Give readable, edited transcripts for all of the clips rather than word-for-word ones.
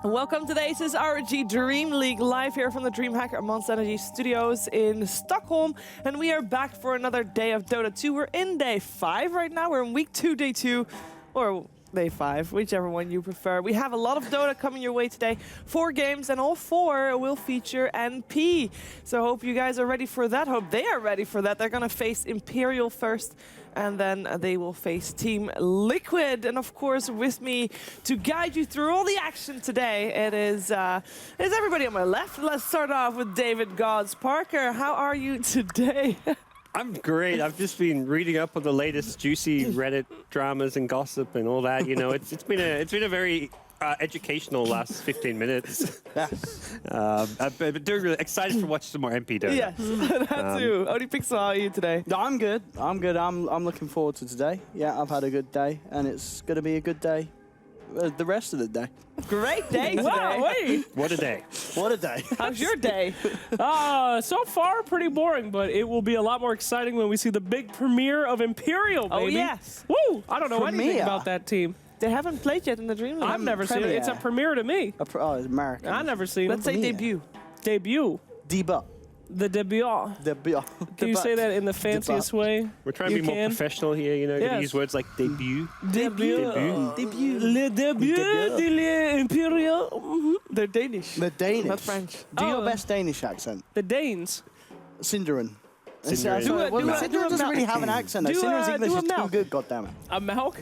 Welcome to the ASUS ROG DreamLeague live here from the DreamHack Monster Energy Studios in Stockholm. And we are back for another day of Dota 2. We're in day 5 right now. We're in week 2, day 2, or day 5, whichever one you prefer. We have a lot of Dota coming your way today. 4 games, and all 4 will feature NP. So hope you guys are ready for that. Hope they are ready for that. They're going to face Imperial first, and then they will face Team Liquid. And of course, with me to guide you through all the action today, it is everybody on my left. Let's start off with David Gods. Parker, how are you today? I'm great. I've just been reading up on the latest juicy Reddit dramas and gossip and all that. You know, it's been a very educational last 15 minutes. I've been really excited to watch some more MP Dota. Yes, that too. Odie Pixel, how are you today? I'm good. I'm good. I'm looking forward to today. Yeah, I've had a good day, and it's going to be a good day the rest of the day. Great day today. Wow, wait. What a day. What a day. How's your day? So far, pretty boring, but it will be a lot more exciting when we see the big premiere of Imperial, baby. Oh, yes. Woo! I don't know anything Premiere? about that team. They haven't played yet in the DreamLeague. I've never seen it. It's a premiere to me. Oh, it's American. I've never seen Let's it. say Premiere. debut. Debut. Debut. The debut. Debut. Can you say that in the fanciest way? We're trying to be more professional here, you know, Yes. use words like debut. Debut. Debut. Le debut de l'Imperial. They're Danish. The Danish. Not French. Do your Oh. best Danish accent. The Danes. Synderen. Synderen. Synderen doesn't really have an accent. Do Synderen's a- English do a is too Malk. good, goddammit. A Malk?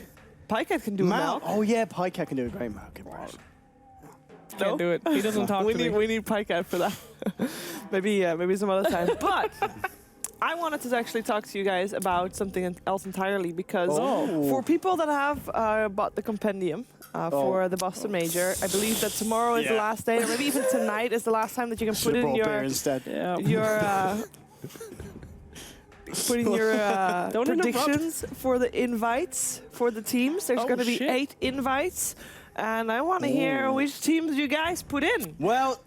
Pycat can do Malk. Oh yeah, Pycat can do a great Malk impression. Can't do it. He doesn't talk we to need me. we need Pycat for that. maybe some other time. But I wanted to actually talk to you guys about something else entirely, because Oh. for people that have bought the compendium for the Boston Major, I believe that tomorrow is the last day, or maybe even tonight is the last time that you can put in Beer your instead. Yeah. put in your Don't interrupt. predictions for the invites for the teams. There's Oh, going to be shit. 8 invites, and I want to hear which teams you guys put in. Well,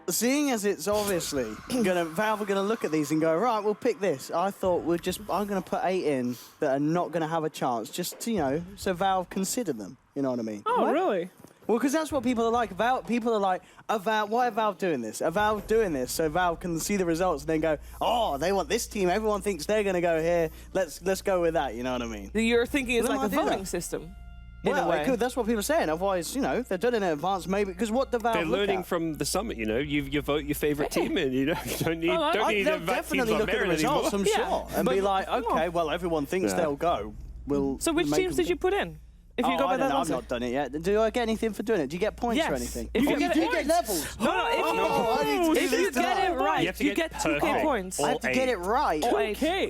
seeing as it's obviously Valve are gonna look at these and go, right, we'll pick this. I thought I'm gonna put 8 in that are not gonna have a chance, just to, you know, so Valve consider them. You know what I mean? Oh, really? Well, because that's what people are like. People are like, why are Valve doing this? Are Valve doing this so Valve can see the results and then go, oh, they want this team. Everyone thinks they're gonna go here. Let's go with that. You know what I mean? You're thinking it's Well, like a I do voting that. system. In a Well, way. it could. That's what people are saying. Otherwise, you know, they're done it in advance. Maybe because what the Valve They're look learning at- from the summit, you know. You vote your favorite team in, you know. You don't need, Oh, don't need to They'll invite definitely teams on look at the merit results, anymore. I'm Yeah, sure, and but- be like, okay, well, everyone thinks Yeah. they'll go. We'll So which make teams them did you put in? If you Oh, go I by don't that know. I've answer. not done it yet. Do I get anything for doing it? Do you get points Yes. or anything? If you Oh, get do you points. get levels? No, if Oh, I need to you, do if you this get it time. right, You have to you get get 2K perfect. points. I have to get it right. Oh, Okay.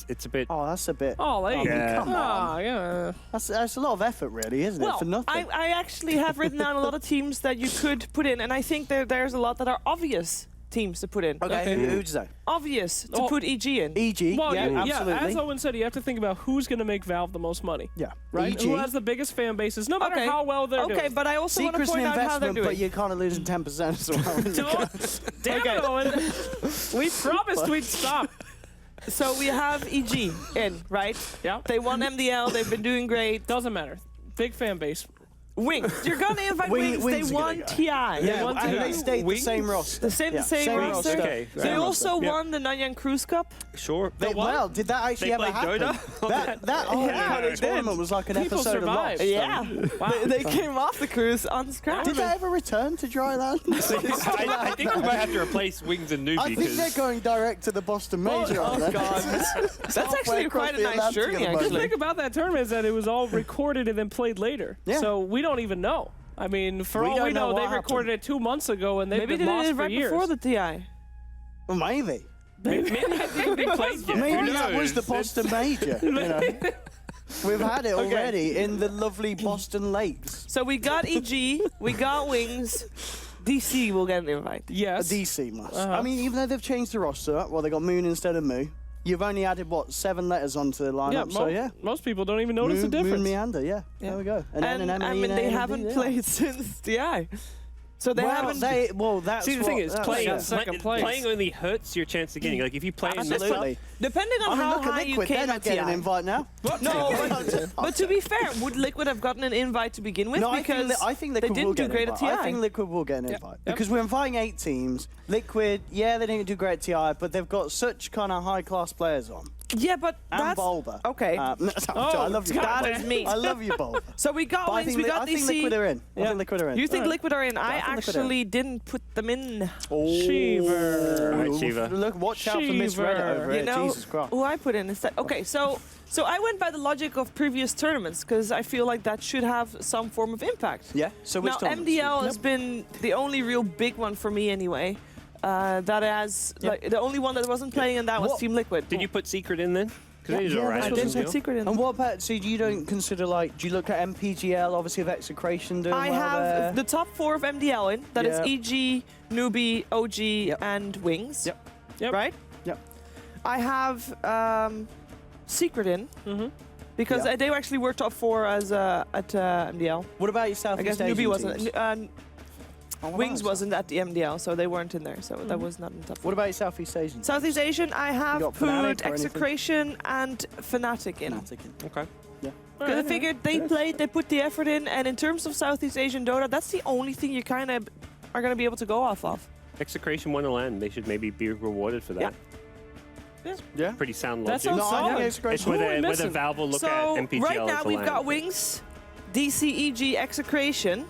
It's a bit... Oh, that's a bit. Oh, like, Yeah. come on. Oh, yeah. That's a lot of effort, really, isn't it? Well, For nothing. I actually have written down a lot of teams that you could put in, and I think there's a lot that are obvious teams to put in. okay, Okay. who'd you say? Obvious to Oh. put EG in. EG. Well, yeah, absolutely. as Owen said, you have to think about who's going to make Valve the most money, yeah, right? EG. Who has the biggest fan bases, no matter Okay. how well they're Okay, doing. but I also want to Secret's an point out how they're investment, but doing. you're kind of losing 10% as well. Damn it, Owen. We promised we'd stop. So we have EG in, right? Yeah. They won MDL. They've been doing great. Doesn't matter. Big fan base. Wings. You're gonna invite Wings. Wings They are won gonna go. TI. Yeah, one and team. they stayed the Wings? same roster. The same Yeah, roster. Okay. They Same also roster. won the Nanyang Cruise Cup. Sure. Well, did that actually They ever played happen? Dota? That Yeah, they tournament did. was like an People episode survived. of Lost. Yeah. Wow. They came off the cruise unscratched. Did they ever return to dry land? I think we might have to replace Wings and Newbie I think they're because... going direct to the Boston Major. aren't they? That's actually quite a nice journey, The actually. thing about that tournament is that it was all recorded and then played later. Yeah. So we don't even know. I mean, for We all don't we know, know they what recorded it 2 months ago and they've Maybe they been did lost it for right years. before the TI. Well, maybe. Maybe it didn't be played yet. Maybe Who that was knows? the Boston Major. You know? We've had it already in the lovely Boston lakes. So we got EG, we got Wings. DC will get an invite. A Yes. DC must. Uh-huh. I mean, even though they've changed the roster, well, they got Moon instead of Moo. You've only added, what, 7 letters onto the lineup, so yeah. Most people don't even notice the Moon difference. Meander, yeah. There we go. And N, I E, mean, and they A, and haven't D, played since TI. So they haven't. That's See, the thing is, that's- playing, got second place. playing only hurts your chance of getting. Like, if you play in this Absolutely. Depending on I mean, how look at high you Liquid. They're came not at getting an TI. invite now. No, but to be fair, would Liquid have gotten an invite to begin with? No, Because I think they Liquid will didn't do get great an at invite. TI. I think Liquid will get an invite. Yep. Because we're inviting 8 teams. Liquid, yeah, they didn't do great at TI, but they've got such kind of high-class players on. Yeah, but And that's Bulba. okay. I love you. That is me. I love you, Bulba. So we got But wings, we got I think DC. Liquid are in. I think Liquid are in. You think Liquid are in? I think Liquid are in. actually didn't put them in. Shiver. All right, Shiva. Look, watch out for Miss Red Shiver. over You here. know Jesus Christ. who I put in instead? Okay, so I went by the logic of previous tournaments because I feel like that should have some form of impact. Yeah, so which Now tournaments? MDL has been the only real big one for me anyway. That has like the only one that wasn't playing, and that was What- Team Liquid. Did you put Secret in then? Because they did Yeah, alright. that's I what didn't I'm put Secret in. And what about, so you don't consider, like, do you look at MPGL, obviously of Execration doing I well have there? the top 4 of MDL in. That is Yeah. EG, Newbie, OG, Yep. and Wings. Yep. Yep. Right? Yep. I have Secret in because Yeah. they actually were top 4 as at MDL. What about your I Southeast guess Asian Newbie wasn't. teams? Oh, Wings wow. wasn't at the MDL, so they weren't in there. So that was not in the top 4. What about your Southeast Asian? Southeast Asian, I have got put Fnatic or anything? Execration and Fnatic in. Okay. Because I figured they played, they put the effort in, and in terms of Southeast Asian Dota, that's the only thing you kind of are going to be able to go off of. Execration won a LAN. They should maybe be rewarded for that. Yeah. Pretty sound That logic. sounds No, I think solid. Execration. It's Who are we whether missing? Valve will look So at MPGL right now as a we've LAN. got Wings, DCEG Execration,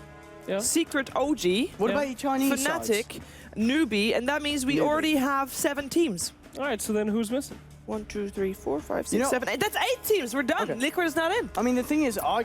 Yeah. Secret OG, What Yeah. about your Chinese sides? Fnatic, Newbie, and that means we Newbie. already have 7 teams. All right, so then who's missing? 1, 2, 3, 4, 5, 6, You know- 7, 8. That's 8 teams. We're done. Okay. Liquid is not in. I mean, the thing is, I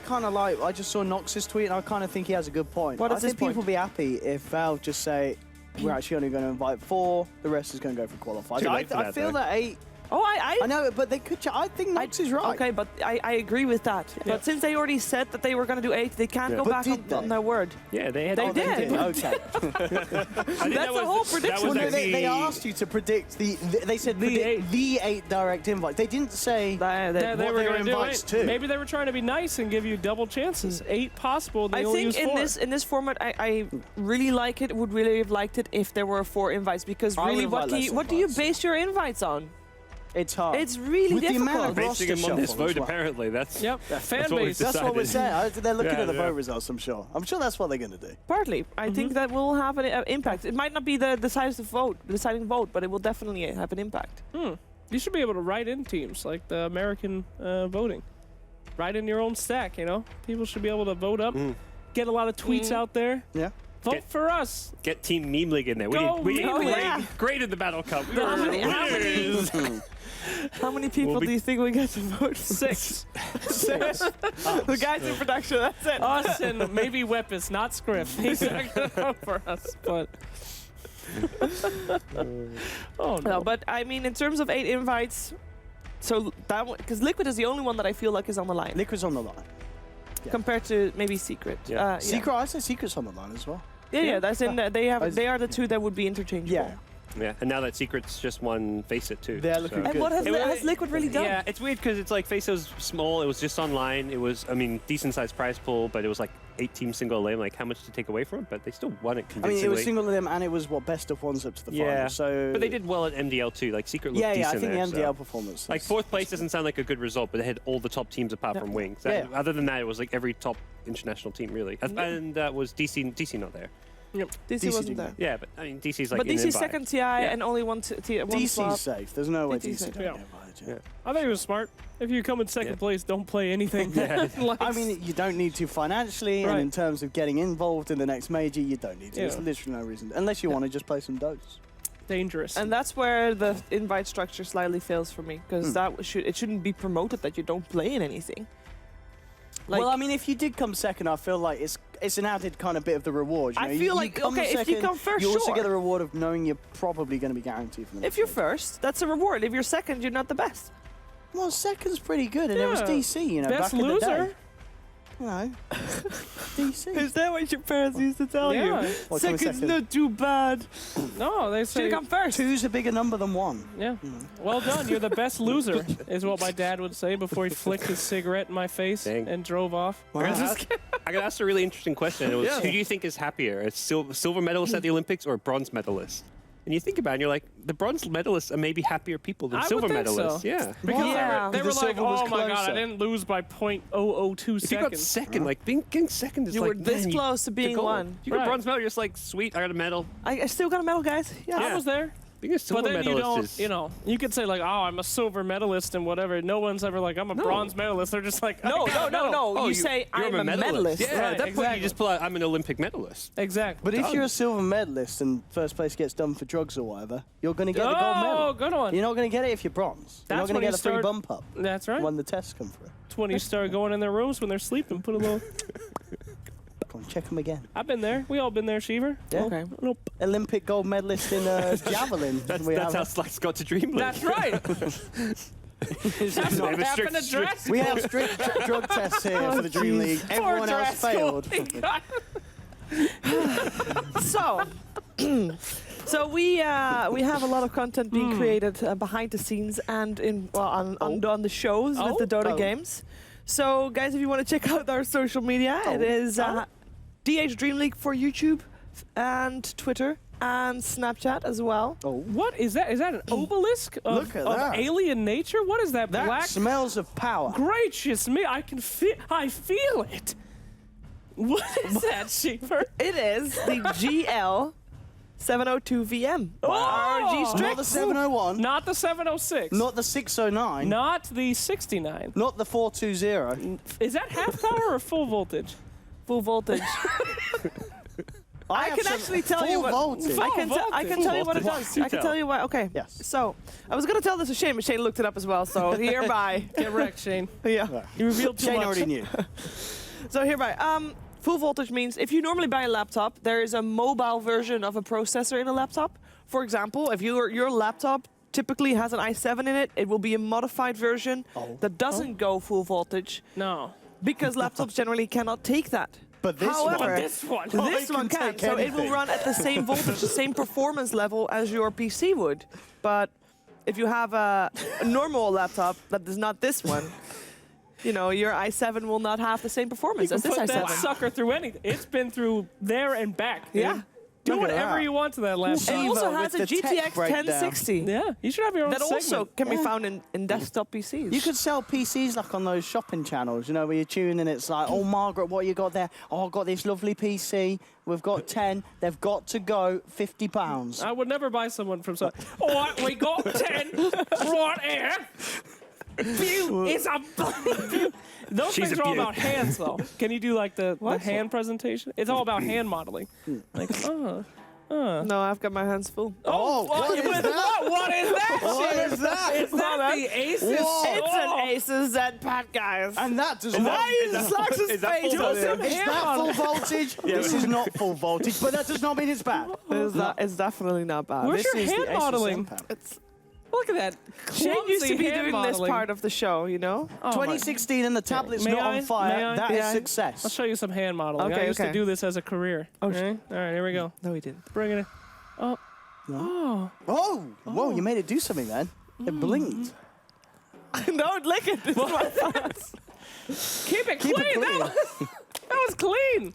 just saw Nox's tweet, and I kind of think he has a good point. What I is his think people point? will be happy if Valve just say, we're actually only going to invite 4, the rest is going to go for qualifiers. Too late for I that, feel though. that 8, Oh, I know, but they could, I think Nox is right. Okay, but I agree with that. But since they already said that they were going to do 8, they can't go But back did on they? their word. Yeah, they had. They all did. that in. Okay. I think That's that the whole That prediction. was Well, no, they actually- asked you to predict they said The predict the 8 direct invites. They didn't say They- They what were their going to do invites it. to. Maybe they were trying to be nice and give you double chances. 8 possible. They I only think use 4. in this format, I really like it. Would really have liked it if there were 4 invites because I would really, have what liked do less you do you invites. base your invites on? It's hard. It's really With the difficult. amount of Basing roster him on this shuffle as vote, well. apparently. That's Yep. Fan That's what we've base. That's what we're decided. saying. They're looking Yeah, at the yeah. vote results, I'm sure. I'm sure that's what they're going to do. Partly, I think that will have an impact. It might not be the deciding vote, but it will definitely have an impact. You should be able to write in teams like the American voting. Write in your own stack, you know? People should be able to vote up, get a lot of tweets out there. Yeah. Vote Get- for us. get Team Meme League in there. Go We Meme need League. great in the Battle Cup. We How were many- winners. How many people We'll be- do you think we get to vote? 6. The guys in production. That's it. Us and maybe Weapons, not Scriff. He's not going to vote for us, but... oh, no. No, but I mean, in terms of 8 invites, so that one, because Liquid is the only one that I feel like is on the line Liquid's on the line. compared to maybe Secret. Yeah. Secret, I say Secret's on the line as well. Yeah, that's in. They have. I- They are the 2 that would be interchangeable. Yeah. Yeah, and now that Secret's just won Face It too. They're looking And good. what has, It wa- has Liquid really done? Yeah, it's weird because it's like Face It was small. It was just online. It was, I mean, decent sized prize pool, but it was like 8-team single lane. Like, how much to take away from it? But they still won it I convincingly. mean, it was single of them, and it was best of ones up to the Yeah, final. So, but they did well at MDL too. Like Secret looked Yeah, decent I think there, the MDL so. performance. Like is- 4th place doesn't sound like a good result, but they had all the top teams apart Yeah. from Wings. Yeah. Other than that, it was like every top international team really. And that was DC not there. DC wasn't didn't there. Yeah, but I mean DC's like But in DC's invite. second TI and only one one DC's swap. safe. There's no way DC's DC safe. don't Yeah. get invited. Yeah. I think it was smart. If you come in second Yeah. place, don't play anything. Like, I mean, you don't need to financially, and Right. in terms of getting involved in the next major, you don't need to. There's Yeah. literally no reason, unless you want to just play some Dotas. dangerous. And that's where the invite structure slightly fails for me, because it shouldn't be promoted that you don't play in anything. Like, Well, I mean, if you did come second, I feel like it's an added kind of bit of the reward. You I know? feel you like, come okay, if you second, come first, you also sure. get the reward of knowing you're probably going to be guaranteed for the next if you're major. first, that's a reward. If you're second, you're not the best. Well, second's pretty good, and it was Yeah. DC, you know, Best back in the day. loser. you know, DC. Is that what your parents used to tell Yeah. you? What's my Second's second? not too bad. No, they Should say. have come first. Two's a bigger number than one. Yeah. Well done. You're the best loser, is what my dad would say before he flicked his cigarette in my face Dang. and drove off. I got asked a really interesting question. It was, Yeah. who do you think is happier, a silver medalist at the Olympics or a bronze medalist? And you think about it, and you're like, the bronze medalists are maybe happier people than I would silver think so. medalists. Yeah. Because Yeah. they were The like, silver was oh my god, I closer. didn't lose by 0.002 If you got seconds. second, like getting second is You like were this man, close to being gold. one. You got Right. a bronze medal, you're just like, sweet, I got a medal. I still got a medal, guys. Yeah. I was there. Being a silver But then you medalist don't, is... you know, you could say like, oh, I'm a silver medalist and whatever. No one's ever like, I'm a bronze medalist. They're just like, No, I got a medal. no. You say, you're I'm a a medalist. Yeah, Right, at that point exactly. you just pull out, I'm an Olympic medalist. Exactly. But if you're a silver medalist and first place gets done for drugs or whatever, you're going to get the gold Oh, medal. good one. You're not going to get it if you're bronze. You're not That's going when to you get a free start- bump up That's right. when the tests come through. That's when you start going in their rooms when they're sleeping. Put a little. Come on, check them again. I've been there. We all been there, Sheever. Yeah. Okay. Nope. Olympic gold medalist in javelin. That's how Slacks got to DreamLeague. That's right. That's what have a happened to strict- dress. We have strict drug tests here for the Dream League. Everyone else failed. So, so we have a lot of content being created behind the scenes and on the shows with the Dota Oh. games. So, guys, if you want to check out our social media, it is DH Dream League for YouTube and Twitter and Snapchat as well. Oh, What is that? Is that an obelisk of, Look at of that. alien nature? What is that? that Black? smells of power. Gracious me! I can feel. I feel it. What is that, Sheeper? It is the GL 702 VM. Oh! RG Not the Strix. 701, Not the 706. not the 609, Not the 69. not the 420. Is that half power or full voltage? Full voltage. I have can some actually tell full you what voltage. I can tell you what it voltage. does. I can tell you what. Okay. Yes. So I was gonna tell this to Shane, but Shane looked it up as well. So hereby, Get wrecked, Shane. yeah. You revealed too Shane much. already knew. So hereby, full voltage means if you normally buy a laptop, there is a mobile version of a processor in a laptop. For example, if your laptop typically has an i7 in it, it will be a modified version that doesn't go full voltage No. because laptops generally cannot take that. But this However, one, This one. Oh, this it one can can, take so it will anything. run at the same voltage, the same performance level as your PC would. But if you have a normal laptop that is not this one, you know, your i7 will not have the same performance as this Put that i7. sucker through anything. It's been through there and back. dude. Yeah. Do Look at whatever that. you want to that laptop. It also has a with the tech GTX breakdown. 1060 Yeah, you should have your own that also segment. can be found in desktop PCs. you could sell PCs like on those shopping channels, you know, where you tune in, it's like, oh, Margaret, what you got there? Oh, I've got this lovely PC. We've got 10. They've got to go £50. I would never buy someone from some. All right, we got 10 right here. It's a. Those She's things a are all beaut. about hands, though. Can you do like the hand presentation? It's all about hand modeling. Like, no, I've got my hands full. Oh, what is that? What is that? What shit? is that? Is that the ASUS? Whoa. It's an ASUS Z-Pad, guys. And that does not... Why is Slacks' is that face full on voltage? it? Is that full voltage? This is not full voltage, but that does not mean it's bad. It's definitely not bad. Where's This your is the hand ASUS modeling? Z-Pad. It's, Look at that. Shane used to clumsy be hand doing this modeling. part of the show, you know? Oh, my- 2016 and the tablet's May not I? on fire. May I? That is Yeah. I'll success. show you some hand modeling. Okay, I used okay. to do this as a career. Oh, Okay? All right, here we go. No, he didn't. Bring it in. Oh. Oh, whoa, you made it do something then. It blinked. Don't lick it. It's my thoughts. Keep it Keep clean. it clean. That was clean.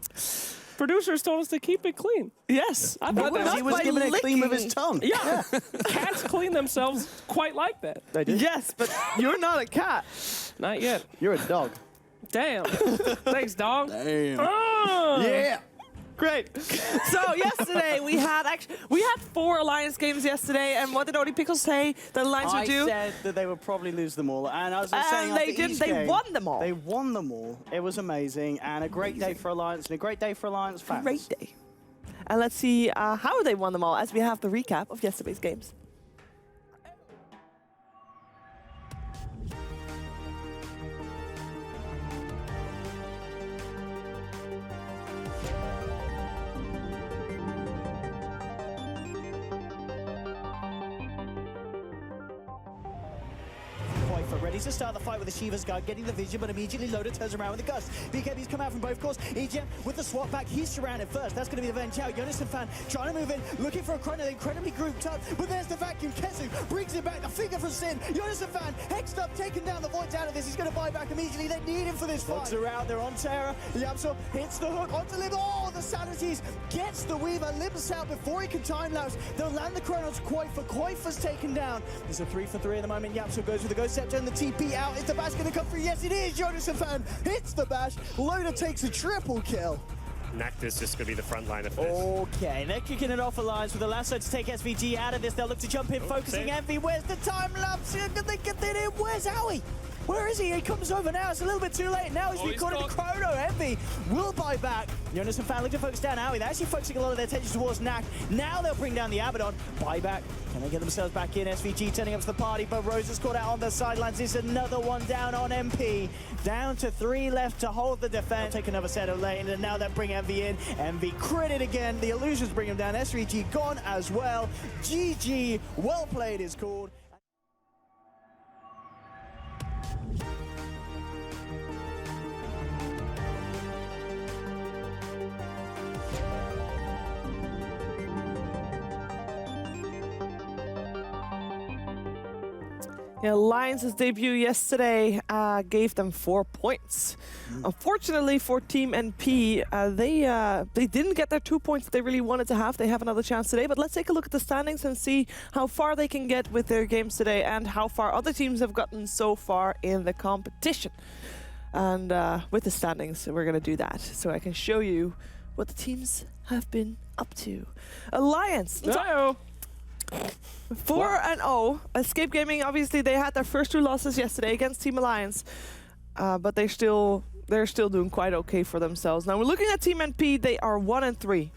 Producers told us to keep it clean. Yes. I thought He that was by giving it clean with his licking. tongue. Yeah. Cats clean themselves quite like that. They did. Yes, but you're not a cat. Not yet. You're a dog. Damn. Thanks, dog. Damn. Oh. Yeah. Great. So yesterday we had 4 Alliance games yesterday, and what did Odie Pickles say the Alliance I would do? said that they would probably lose them all, and as I was saying And they after didn't. each They game, won them all. They won them all. It was amazing, and a great day for Alliance, and a great day for Alliance fans. Great day. And let's see how they won them all as we have the recap of yesterday's games. Fight for red ready to start the fight with the Shiva's guard, getting the vision, but immediately Loda turns around with the gust. BKB's come out from both courts. EGM with the swap back, he's surrounded first. That's going to be the Ven Chao. Jonas and Fan trying to move in, looking for a Chrono. They're incredibly grouped up, but there's the vacuum. Ketsu brings it back, the finger from Sin. Jonas and Fan hexed up, taking down the Void out of this. He's going to buy back immediately. They need him for this fight. Fogs around, they're on Terra. Yamso hits the hook onto Lim. Oh, the Sanities gets the Weaver. Lim's out before he can time lapse. They'll land the Chronos. Coifer's taken down. There's a 3 for 3 at the moment. Yamso goes with the Ghost Scepter and the TP out. Is the bash going to come through? Yes, it is. Jonas and Fan hits the bash. Loda takes a triple kill. Nectar's just going to be the front liner for this. Okay, they're kicking it off Alliance with the lasso to take SVG out of this. They'll look to jump in, focusing Envy. Where's the time lapse? Can they get it in? Where's Howie? Where is he? He comes over now. It's a little bit too late. Now he's been caught in the Chrono. Envy will buy back. Jonas and Fan look to focus down Howie. They're actually focusing a lot of their attention towards Knack. Now they'll bring down the Abaddon. Buyback. Can they get themselves back in? SVG turning up to the party, but Rose is caught out on the sidelines. It's another one down on MP. Down to 3 left to hold the defense. Take another set of lane, and now they bring Envy in. Envy critted again. The illusions bring him down. SVG gone as well. GG. Well played is called. Yeah, Lions' debut yesterday gave them 4 points. Unfortunately for Team NP, they didn't get their 2 points that they really wanted to have. They have another chance today, but let's take a look at the standings and see how far they can get with their games today and how far other teams have gotten so far in the competition. And with the standings, we're going to do that so I can show you what the teams have been up to. Alliance. Uh-oh. 4-0. Escape Gaming, obviously, they had their first 2 losses yesterday against Team Alliance, but they're still doing quite okay for themselves. Now we're looking at Team NP. They are 1-3.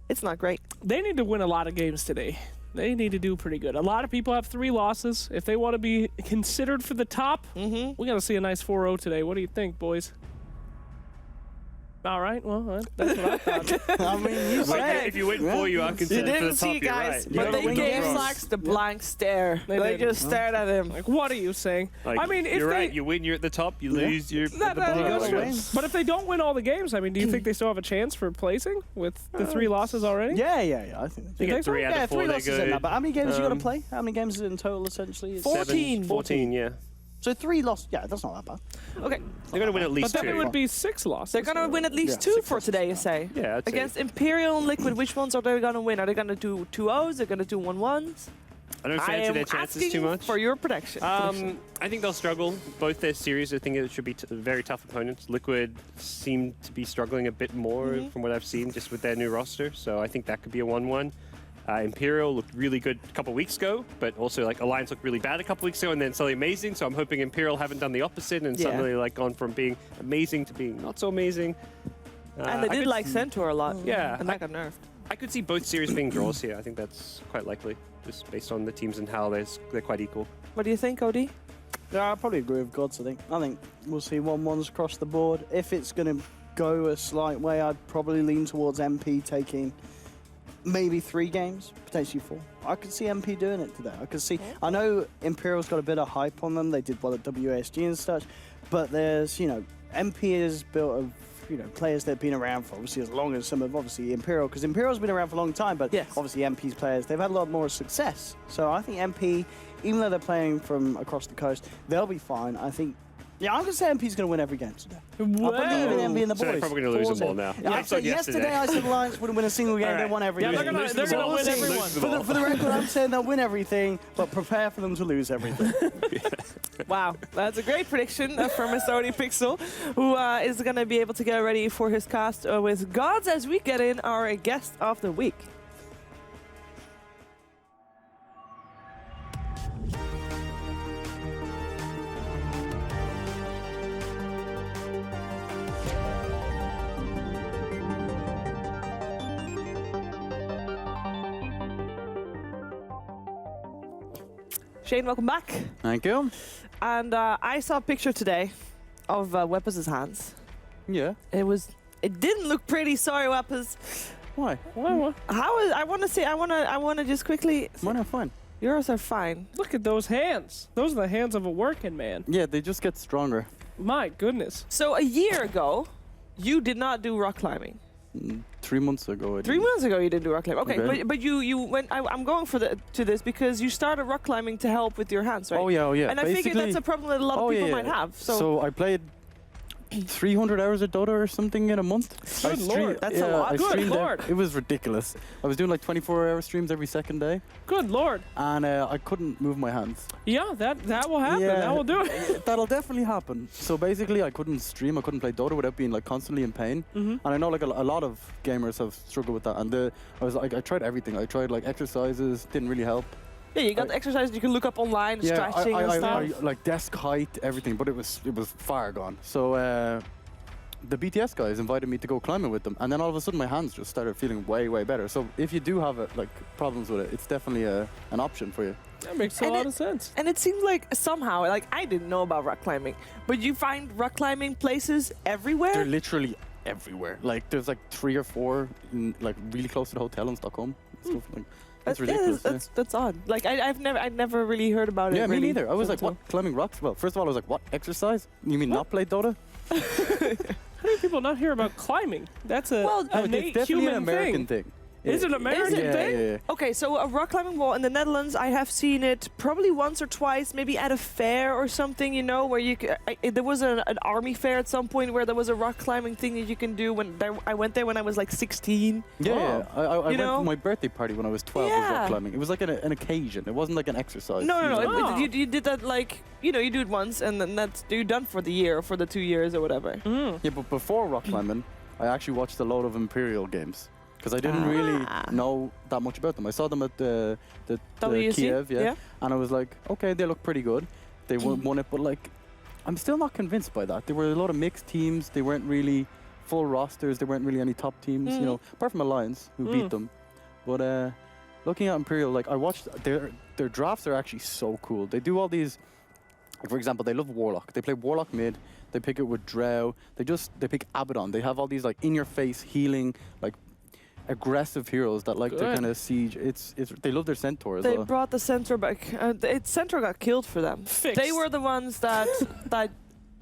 It's not great. They need to win a lot of games today. They need to do pretty good. A lot of people have 3 losses. If they want to be considered for the top, we got to see a nice 4-0 today. What do you think, boys? All right, well, that's what I thought. I mean, you say If you win 4, you are You considered for didn't the see, top, you're guys, right. but You they gave gotta win Slacks the blank stare. They They did. just stared at him. Like, what are you saying? Like, I mean, if you're they, right. You win, you're at the top. You lose, you're at the No, bottom. gotta win. But if they don't win all the games, I mean, do you think they still have a chance for placing with the 3 losses already? Yeah, I think. They get 3 out Yeah, of 4. 3 They losses in that. go But how many games you got to play? How many games is it in total, essentially? It's 14. 14, yeah. So 3 losses. Yeah, that's not that bad. Okay, They're going to win at But least then 2. it would be 6 losses. they're gonna win at least 2 for today, you say? Yeah, I'd say. Against Imperial and Liquid, which ones are they gonna win? Are they gonna do 2-0s? They're gonna do 1-1s? I don't I fancy am their chances asking too much. for your prediction. I think they'll struggle. Both their series, I think it should be very tough opponents. Liquid seem to be struggling a bit more from what I've seen just with their new roster, so I think that could be a 1-1. Imperial looked really good a couple weeks ago, but also like Alliance looked really bad a couple weeks ago and then suddenly amazing, so I'm hoping Imperial haven't done the opposite and suddenly like gone from being amazing to being not so amazing. and they I did could like Centaur a lot. Yeah, And that got nerfed. I could see both series being draws here. I think that's quite likely, just based on the teams and how they're quite equal. What do you think, OD? Yeah, I probably agree with Gods, I think we'll see 1-1s across the board. If it's going to go a slight way, I'd probably lean towards MP taking maybe 3 games, potentially 4. I could see MP doing it today. I could see. I know Imperial's got a bit of hype on them. They did well at WSG and such, but there's, MP is built of, players that have been around for obviously as long as some of obviously Imperial, because Imperial's been around for a long time, but Yes. obviously MP's players, they've had a lot more success. So I think MP, even though they're playing from across the coast, they'll be fine. I think. Yeah, I'm going to say MP's going to win every game today. I believe in MP and the boys. So they're probably going to lose them all now. Yeah, I said yesterday I said Alliance wouldn't win a single game. All right. They won every Yeah, game. they're gonna So win we'll every see. one. For the record, I'm saying they'll win everything, but prepare for them to lose everything. Wow, that's a great prediction from Mr. OD Pixel, who is going to be able to get ready for his cast with Gods as we get in our guest of the week. Shane, welcome back. Thank you. And I saw a picture today of Weapons' hands. Yeah. It didn't look pretty. Sorry, Weapons. Why? How is? I want to say. I want to just quickly. Why not fine? Yours are fine. Look at those hands. Those are the hands of a working man. Yeah, they just get stronger. My goodness. So a year ago, you did not do rock climbing. 3 months ago. I 3 did. months ago, you didn't do rock climbing. Okay, Okay. but you went. I'm going to this because you started rock climbing to help with your hands, right? Oh yeah. And I figured that's a problem that a lot of people might have. So I played 300 hours of Dota or something in a month. Good lord. That's a lot. I Good streamed lord. It was ridiculous. I was doing like 24-hour streams every second day, Good lord. and I couldn't move my hands. Yeah, that will happen. Yeah. That will do it. That'll definitely happen. So basically, I couldn't stream, I couldn't play Dota without being like constantly in pain. And I know like a lot of gamers have struggled with that. And I tried everything. I tried like exercises, didn't really help. Yeah, you got the exercise you can look up online, stretching and stuff. I like desk height, everything, but it was far gone. So the BTS guys invited me to go climbing with them, and then all of a sudden my hands just started feeling way better. So if you do have like problems with it, it's definitely an option for you. That makes a And lot it- of sense. And it seems like somehow, like I didn't know about rock climbing, but you find rock climbing places everywhere. They're literally everywhere. Like there's like 3 or 4 in, like really close to the hotel in Stockholm. Stuff like that's ridiculous. That's odd. Like I'd never really heard about it. Yeah, me really. neither. I was like, So- what, climbing rocks? Well, first of all, I was like, what, exercise? You mean not play Dota? How do people not hear about climbing? That's a Well, No, innate it's definitely human an American thing. Is it an American yeah, thing? Yeah. Okay, so a rock climbing wall in the Netherlands, I have seen it probably once or twice, maybe at a fair or something, you know, where there was an army fair at some point where there was a rock climbing thing that you can do. I went there when I was like 16. Yeah. I went know? to my birthday party when I was 12 with Yeah. rock climbing. It was like an occasion. It wasn't like an exercise. No. Oh. You did that like, you know, you do it once and then you're done for the year or for the 2 years or whatever. Yeah, but before rock climbing, I actually watched a load of Imperial games. Because I didn't really know that much about them. I saw them at the WEC? Kiev, Yeah. and I was like, okay, they look pretty good. They won it, but like, I'm still not convinced by that. There were a lot of mixed teams. They weren't really full rosters. There weren't really any top teams, you know, apart from Alliance, who beat them. But looking at Imperial, like I watched their drafts are actually so cool. They do all these. Like for example, they love Warlock. They play Warlock mid. They pick it with Drow. They pick Abaddon. They have all these like in-your-face healing, like aggressive heroes that like to Good. kind of siege. They love their Centaur as They well. brought the Centaur back. Centaur got killed for them. Fixed. They were the ones that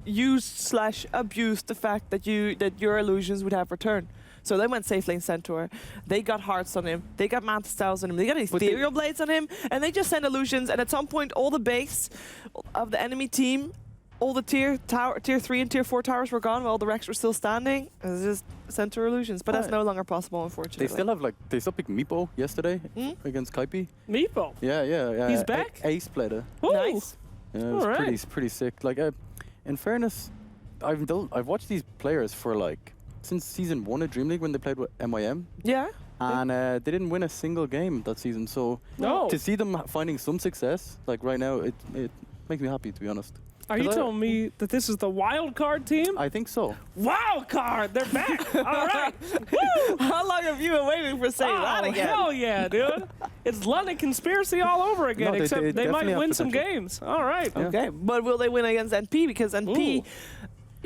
used/abused the fact that your illusions would have return. So they went safe lane Centaur. They got hearts on him. They got Mantis Styles on him. They got ethereal blades on him, and they just sent illusions. And at some point, all the base of the enemy team, all the tier 3 and tier 4 towers were gone, while the Rex were still standing. It was just Centaur illusions, but that's no longer possible, unfortunately. They still have they still picked Meepo yesterday against Kaipi. Meepo. Yeah. He's back? Ace played it. Ooh. Nice. Yeah, it was Alright. pretty sick. Like, in fairness, I've watched these players for like since season 1 of DreamLeague when they played with MYM, Yeah. and they didn't win a single game that season. So No. to see them finding some success, like right now, it makes me happy, to be honest. Are you 'Cause telling me that this is the wild card team? I think so. Wild card, they're back. All right. Woo! How long have you been waiting for saying that Oh, again? hell yeah, dude. It's London conspiracy all over again, No, they except they definitely might have win some potential. games. All right. Yeah. Okay, but will they win against NP? Because NP,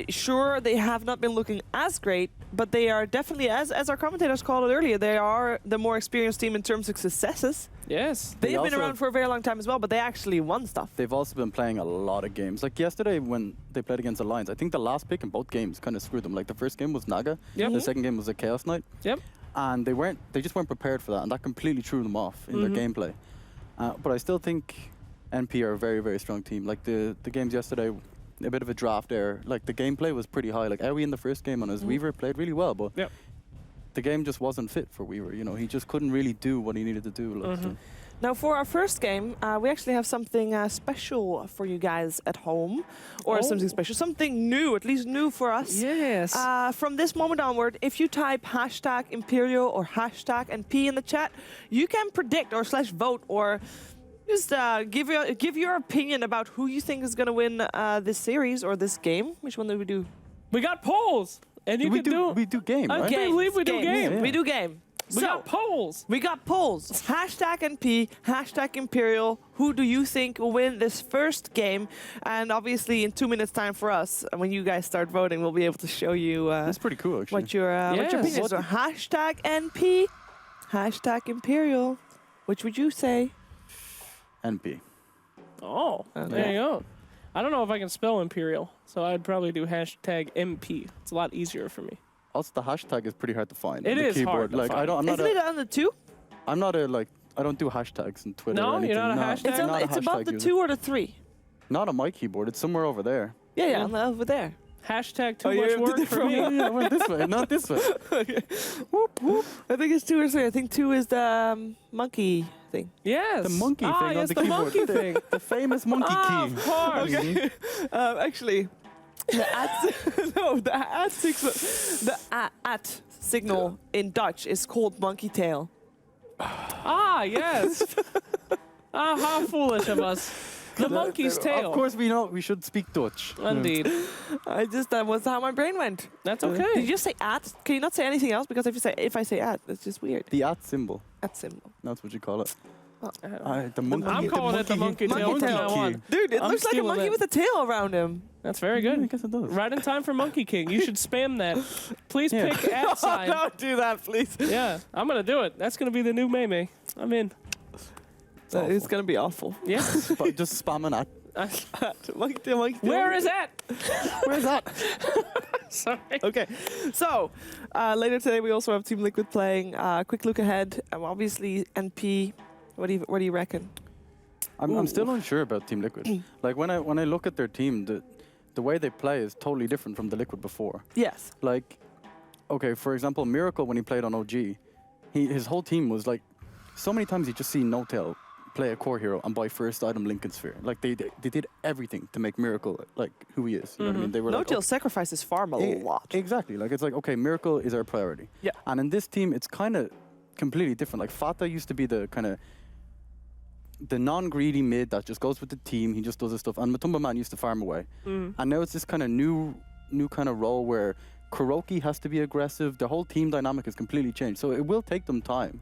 sure, they have not been looking as great, but they are definitely, as our commentators called it earlier, they are the more experienced team in terms of successes. Yes. They've been also around for a very long time as well, but they actually won stuff. They've also been playing a lot of games. Like yesterday when they played against Alliance, I think the last pick in both games kind of screwed them. Like the first game was Naga, Yep. the second game was a Chaos Knight, Yep. and they just weren't prepared for that, and that completely threw them off in their gameplay. But I still think NP are a very, very strong team. Like the games yesterday, a bit of a draft error. Like the gameplay was pretty high. Like Aoi in the first game on his Weaver played really well, but Yep. the game just wasn't fit for Weaver. You know, he just couldn't really do what he needed to do. Like, so. Now, for our first game, we actually have something special for you guys at home, or something special, something new, at least new for us. Yes. From this moment onward, if you type hashtag Imperial or hashtag NP in the chat, you can predict or /vote or just give your opinion about who you think is going to win this series or this game. Which one do we do? We got polls. And you we can do. we do game, I right? can't believe we do game. Yeah. We do game. We got polls. We got polls. Hashtag NP, hashtag Imperial. Who do you think will win this first game? And obviously, in 2 minutes' time for us, when you guys start voting, we'll be able to show you That's pretty cool, actually. what your Yes. opinion is. So hashtag NP, hashtag Imperial. Which would you say? NP. Oh, there you go. I don't know if I can spell Imperial, so I'd probably do hashtag MP. It's a lot easier for me. Also, the hashtag is pretty hard to find. It on the is keyboard. hard to like, find. I'm not Isn't it on the 2? I'm not a like. I don't do hashtags on Twitter. No, or you're anything. not a No, hashtag? It's, I'm not a it's above hashtag the user. 2 or the 3. Not on my keyboard. It's somewhere over there. Yeah, over there. Hashtag too you much did work it for from- me. Yeah, I went this way, not this way. I think it's 2 or 3. I think 2 is the monkey thing. Yes. The monkey thing on yes, the the keyboard. monkey thing. The famous monkey Of key. course. Actually, the at no, the at signal, the at signal in Dutch is called monkey tail. Ah, yes. How foolish of us. The monkey's tail. Of course, we know we should speak Dutch. Indeed. That was how my brain went. That's Did okay. you just say at? Can you not say anything else? Because if I say at, that's just weird. The at symbol. At symbol. That's what you call it. Uh, The monkey. I'm calling it the monkey tail Monkey from tail. now on. Dude, it I'm looks like a stealing monkey that. with a tail around him. That's very Yeah, I good. guess it does. Right in time for Monkey King. You should spam that. Please Yeah. pick at sign. Don't do that, please. Yeah, I'm going to do it. That's going to be the new meme. I'm in. It's gonna be awful. Yeah. But just spamming at. Monkey tail, monkey tail. Where is that? Where's that? Sorry. Okay, so later today we also have Team Liquid playing. Quick look ahead. Obviously, NP. What do you reckon? I'm still unsure about Team Liquid. Like when I look at their team, the way they play is totally different from the Liquid before. Yes. Like, okay, for example, Miracle when he played on OG, his whole team was like, so many times you just see No-Tail play a core hero and buy first item Lincoln Sphere. Like they did everything to make Miracle like who he is. You know what I mean? They were No like, Tail sacrifices farm a lot. Exactly. Like it's like, okay, Miracle is our priority. Yeah. And in this team, it's kind of completely different. Like Fata used to be the kind of the non-greedy mid that just goes with the team. He just does his stuff. And Matumba Man used to farm away. And now it's this kind of new kind of role where Kuroki has to be aggressive. The whole team dynamic has completely changed. So it will take them time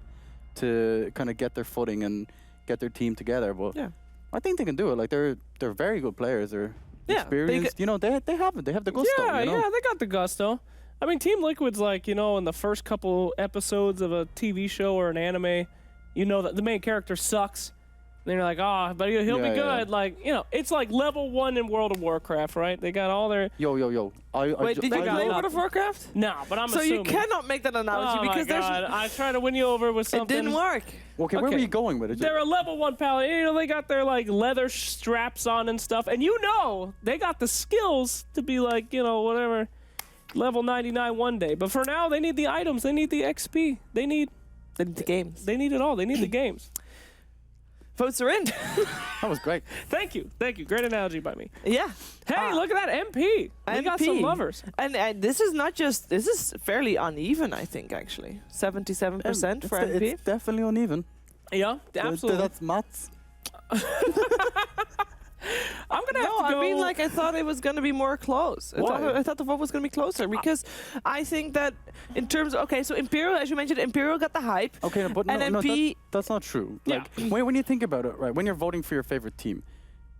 to kind of get their footing and get their team together. But Yeah. I think they can do it. Like they're very good players. They're Yeah, experienced. You know, they have it. They have the gusto. Yeah, you know? yeah, they got the gusto. I mean, Team Liquid's like, you know, in the first couple episodes of a TV show or an anime, you know that the main character sucks. And you're like, oh, but he'll be Yeah, good. yeah. Like, you know, it's like level 1 in World of Warcraft, right? They got all their... Yo. Wait, did you got play nothing. World of Warcraft? No, but I'm So assuming. you cannot make that analogy Oh because my God. I try to win you over with it something. didn't work. Okay, where were Okay. you going with it? They're a level 1 paladin. You know, they got their like leather straps on and stuff. And you know, they got the skills to be like, you know, whatever, level 99 one day. But for now, they need the items. They need the XP. They need The games. it all. They need the games. Votes are in. That was great. Thank you. Great analogy by me. Yeah. Hey, look at that MP. They got some MP. lovers. And this is not just, this is fairly uneven, I think, actually. 77% for MP. It's definitely uneven. Yeah, absolutely. That's maths. I'm gonna have No, to go. I mean, like, I thought it was going to be more close. Why? I thought the vote was going to be closer because I think that in terms of, okay, so Imperial, as you mentioned, Imperial got the hype. Okay, but no, NMP that's not true. Yeah. Like when you think about it, right? When you're voting for your favorite team,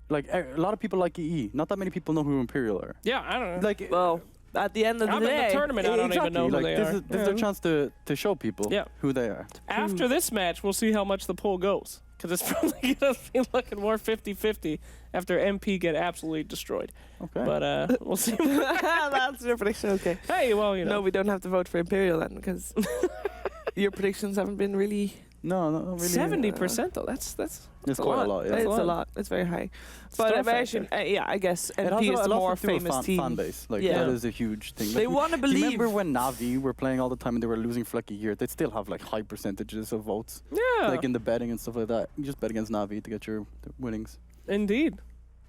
like a lot of people like EE. Not that many people know who Imperial are. Yeah, I don't know. Like Well, at the end of the I'm in day, the tournament. I don't even know who like they this are. is this is their chance to show people Yeah. who they are. After this match, we'll see how much the poll goes. Because it's probably going to be looking more 50-50 after MP get absolutely destroyed. Okay. But we'll see. that's your prediction. Okay. Hey, well, you know. No, we don't have to vote for Imperial then because your predictions haven't been really. No, not really. 70% though. That's It's quite a lot. Yeah. It's a a lot. lot. It's very high. Star But factor. imagine, yeah, I guess It has NP is a the lot more to do with famous team. fan base. Like Yeah. that is a huge thing. They Like, want to do you believe. remember when Navi were playing all the time and they were losing for like a year? They'd still have like high percentages of votes, yeah, like in the betting and stuff like that. You just bet against Navi to get your winnings. indeed.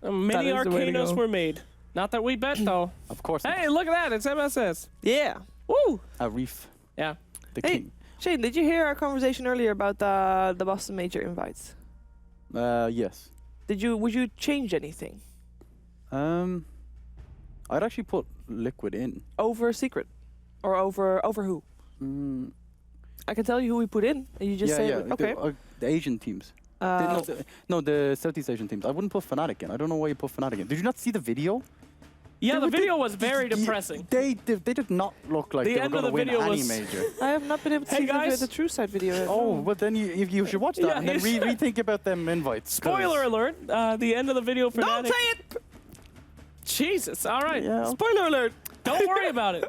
Many is the way to Arcanos go. were made. Not that we bet though. Of course. Hey, look at that. It's MSS. Yeah. Woo. Arif, Yeah. the Hey. king. Shane, did you hear our conversation earlier about the Boston Major invites? Yes. Would you change anything I'd actually put Liquid in. over Secret, or over who? Mm, I can tell you who we put in, and you just say okay. The Asian teams. No, the Southeast Asian teams. I wouldn't put Fnatic in. I don't know why you put Fnatic in. Did you not see the video? Yeah, the video was very depressing. They did not look like The they were end of going to the win video any was- major. I have not been able to Hey, see guys. the True Side video yet. Oh, but then you should watch that Yeah, and then you should. rethink about them invites. 'cause- Spoiler alert, the end of the video for Don't that. say it! Jesus, all right. Yeah, Spoiler alert! Don't worry about it.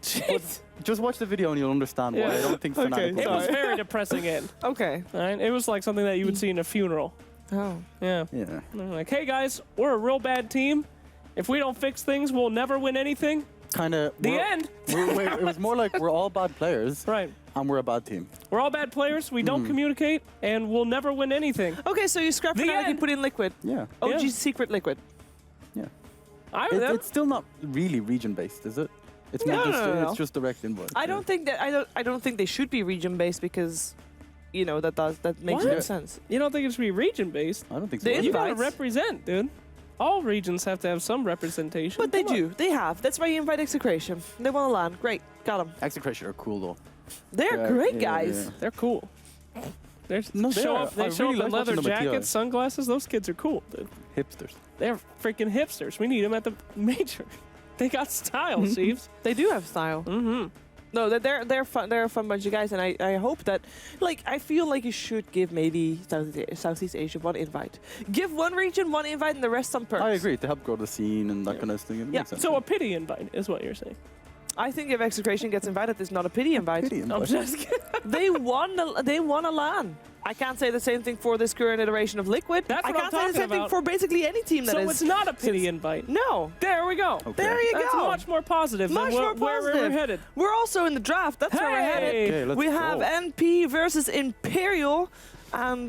Jeez. just watch the video and you'll understand why. Yeah. I don't think Okay, Fnatic It will was win. very depressing end. Okay. All right? It was like something that you would see in a funeral. Oh. Yeah. Yeah. They're like, hey guys, we're a real bad team. If we don't fix things, we'll never win anything. Kind of. The end. It was more like we're all bad players Right. and we're a bad team. We're all bad players. We don't communicate, and we'll never win anything. Okay, so you scrap The Fnatic, you end. put in Liquid. Yeah. OG Yeah. secret Liquid. Yeah. That- It's still not really region based, is it? It's more No, just no, no, no. it's just direct invite. I don't think that I don't think they should be region based because, you know, that makes What? no sense. you don't think it should be region based? I don't think so. The either. You gotta Invites. represent, dude. All regions have to have some representation. But they Come on. do. They have. That's why you invite Execration. They want to land. Great. Got them. Execration are cool though. They're Yeah, great yeah, guys. yeah. They're cool. They No, they show are. up. They I show really up in like leather watching them at TI. jackets, sunglasses. Those kids are cool, dude. Hipsters. They're freaking hipsters. We need them at the major. They got style, Steves. They do have style. Mm-hmm. No, they're fun. They're a fun bunch of guys, and I hope that, like, I feel like you should give maybe Southeast Asia one invite. Give one region one invite, and the rest some perks. I agree to help grow the scene and that Yeah. kind of thing. It Yeah, makes sense. So a pity invite is what you're saying. I think if Execration gets invited, it's not a pity invite. Pity I'm invite. just kidding. They won a LAN. I can't say the same thing for this current iteration of Liquid. That's I what I'm can't say the talking same thing about. for basically any team that So is. it's not a pity invite. No. There we go. Okay. There you That's go. much more positive Much than more where we're positive. headed. We're also in the draft. That's where we're headed. Hey! Okay, let's We have go. NP versus Imperial, and